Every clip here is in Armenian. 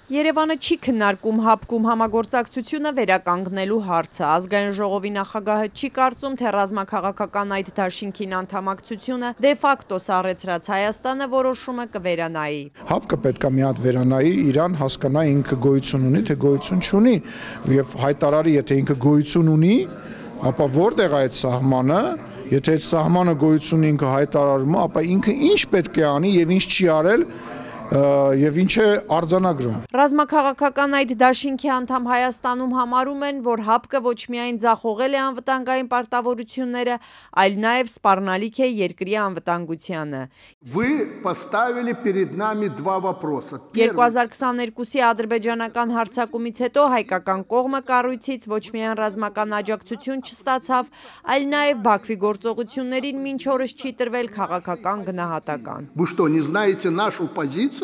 Երևանը չի քննարկում հապկում համագործակցությունը վերականգնելու հարցը։ Ազգային ժողովի նախագահը չի կարծում, թե ռազմաքաղաքական այդ դաշինքին անդամակցությունը դե ֆակտո սառեցրած Հայաստանը որոշումը կվերանայի։ Հապկը պետք է մի հատ վերանայի, Իրան հասկանա ինքը գոյություն ունի, թե գոյություն չունի, եւ հայտարարի, եթե ինքը գոյություն ունի, ապա որտեղ է այդ սահմանը, եթե այդ սահմանը գոյություն ինքը հայտարարում է, ապա ինքը ինչ պետք է անի եւ ինչ չի արել եւ ինչ է արձանագրում։ Ռազմաքաղաքական այդ դաշինքի անդամ Հայաստանում համարում են, որ հապկը ոչ միայն ձախողել է անվտանգային պարտավորությունները, այլ նաեւ սպառնալիք է երկրի անվտանգությանը։ Вы поставили перед нами два вопроса. 2022-ի ադրբեջանական հարձակումից հետո հայկական կողմը կառույցից ոչ միայն ռազմական աջակցություն չստացավ, այլ նաեւ Բաքվի գործողություններին մինչ օրս չի տրվել քաղաքական գնահատական։ Вы что, не знаете нашу позицию?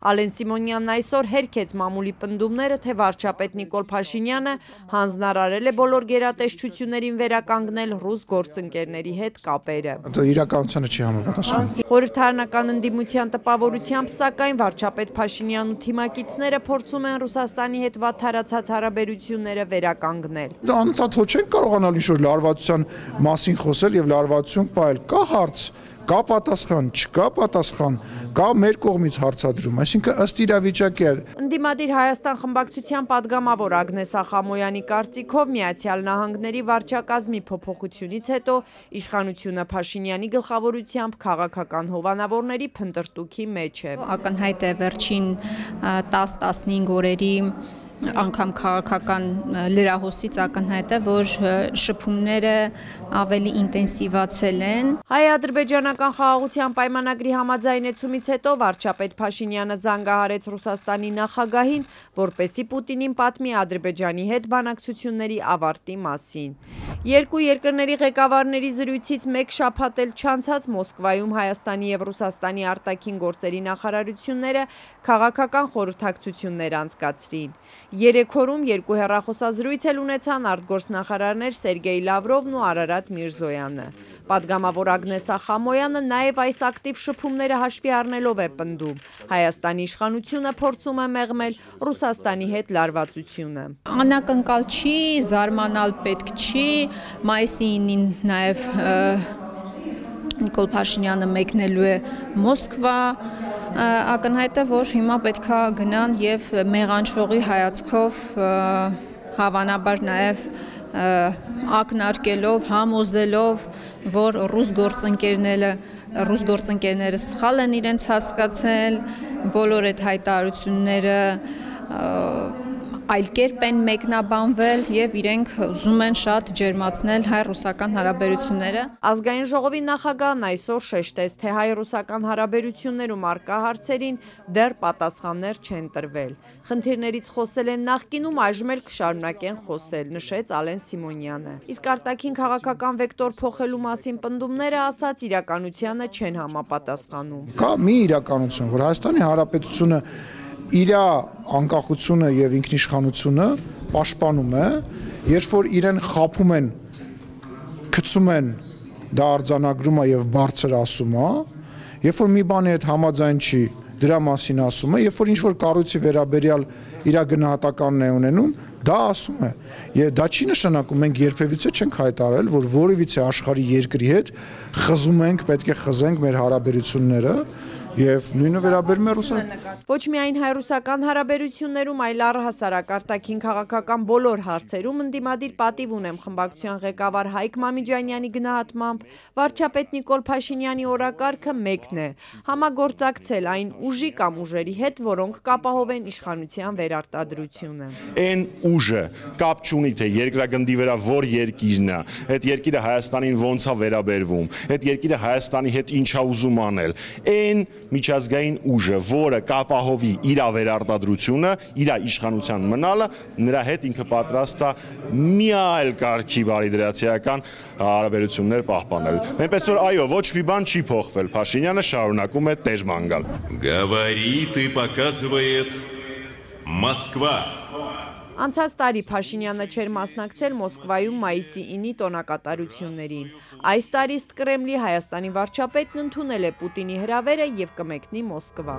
Ալեն Սիմոնյանն այսօր հերքեց մամուլի պնդումները, թե վարչապետ Նիկոլ Փաշինյանը հանձնարարել է բոլոր գերատեսչություններին վերականգնել ռուս գործընկերների հետ կապերը։ Դա իրականությանը չի համապատասխանում։ Խորհրդարանական ընդդիմության տպավորությամբ, սակայն վարչապետ Փաշինյանն ու թիմակիցները փորձում են Ռուսաստանի հետ վատթարացած հարաբերությունները վերականգնել։ Դա անընդհատ չենք կարողանալ ինչ-որ լարվածության մասին խոսել եւ լարվածություն պահել։ Կա հարց, կա պատասխան, չկա պատասխան, կա մեր կողմից հարցադրում, այսինքն ըստ իրավիճակի է։ Ընդդիմադիր Հայաստան խմբակցության падգամավոր Ագնես Ախամոյանի կարծիքով Միացյալ Նահանգների վարչակազմի փոփոխությունից հետո իշխանությունը Փաշինյանի գլխավորությամբ քաղաքական հովանավորների փնտրտուքի մեջ է։ Ակնհայտ է վերջին 10-15 օրերի անգամ քաղաքական լրահոսից ակնհայտ է, որ շփումները ավելի ինտենսիվացել են։ Հայ-ադրբեջանական խաղաղության պայմանագրի համաձայնեցումից հետո վարչապետ Փաշինյանը զանգահարեց Ռուսաստանի նախագահին, որպեսզի Պուտինին պատմի Ադրբեջանի հետ բանակցությունների ավարտի մասին։ Երկու երկրների ղեկավարների զրույցից մեկ շաբաթ էլ չանցած Մոսկվայում Հայաստանի եւ Ռուսաստանի արտաքին գործերի նախարարությունները քաղաքական խորհրդակցություններ անցկացրին։ Երեք օրում երկու հեռախոսազրույց էլ ունեցան արտգործնախարարներ Սերգեյ Լավրովն ու Արարատ Միրզոյանը։ Պատգամավոր Ագնես Ախամոյանը նաև այս ակտիվ շփումները հաշվի առնելով է պնդում։ Հայաստանի իշխանությունը փորձում է մեղմել Ռուսաստանի հետ լարվածությունը։ Անակնկալ չի, զարմանալ պետք չի, մայիսի 9-ին նաև Նիկոլ Փաշինյանը մեկնելու է Մոսկվա, ակնհայտ է, որ հիմա պետք է գնան եւ մեղանչողի հայացքով հավանաբար նաև ակնարկելով, համոզելով, որ ռուս գործընկերները սխալ են իրենց հասկացել, բոլոր այդ հայտարարությունները այլ կերպ են մեկնաբանվել եւ իրենք ուզում են շատ ջերմացնել հայ-ռուսական հարաբերությունները։ Ազգային ժողովի նախագահն այսօր շեշտեց, թե հայ-ռուսական հարաբերություններում առկա հարցերին դեռ պատասխաններ չեն տրվել։ Խնդիրներից խոսել են նախկինում, այժմ էլ կշարունակեն խոսել, նշեց Ալեն Սիմոնյանը։ Իսկ արտաքին քաղաքական վեկտոր փոխելու մասին պնդումները ասաց իրականությանը չեն համապատասխանում։ Կա մի իրականություն, որ Հայաստանի Հանրապետությունը իր անկախությունը եւ ինքնիշխանությունը պաշտպանում է, երբ որ իրեն խափում են, գցում են, դա արձանագրում է եւ բարձր ասում է, երբ որ մի բանի հետ համաձայն չի, դրա մասին ասում է, երբ որ ինչ-որ կառույցի վերաբերյալ իր գնահատականն է ունենում, դա ասում է։ Եվ դա չի նշանակում մենք երբևիցե չենք հայտարարել, որ որևիցե աշխարհի երկրի հետ խզում ենք, պետք է խզենք մեր հարաբերությունները եւ նույնը վերաբերում է Ռուսաստանին։ Ոչ միայն հայ-ռուսական հարաբերություններում, այլ առհասարակ արտաքին քաղաքական բոլոր հարցերում ընդդիմադիր պատիվ ունեմ խմբակցության ղեկավար Հայկ Մամիջանյանի գնահատմամբ, վարչապետ Նիկոլ Փաշինյանի օրակարգը մեկն է՝ համագործակցել այն ուժի կամ ուժերի հետ, որոնք կապահովեն իշխանության վերարտադրությունը։ Այն ուժը կապ չունի, թե երկրագնդի վրա որ երկիրն է, այդ երկիրը Հայաստանին ոնց է վերաբերվում, այդ երկիրը Հայաստանի հետ ինչ է ուզում անել։ Այն միջազգային ուժը, որը կապահովի իր վերարտադրությունը, իր իշխանության մնալը, նրա հետ ինքը պատրաստ է մի այլ կարգի բարիդրացիական հարաբերություններ պահպանել։ Այնպես որ այո, ոչ մի բան չի փոխվել, Փաշինյանը շարունակում է տերման գալ։ Говорит и показывает Москва։ Անցած տարի Փաշինյանը չէր մասնակցել Մոսկվայում մայիսի 9-ի տոնակատարություններին։ Այս տարի ըստ Կրեմլի Հայաստանի վարչապետն ընդունել է Պուտինի հրավերը եւ կմեկնի Մոսկվա։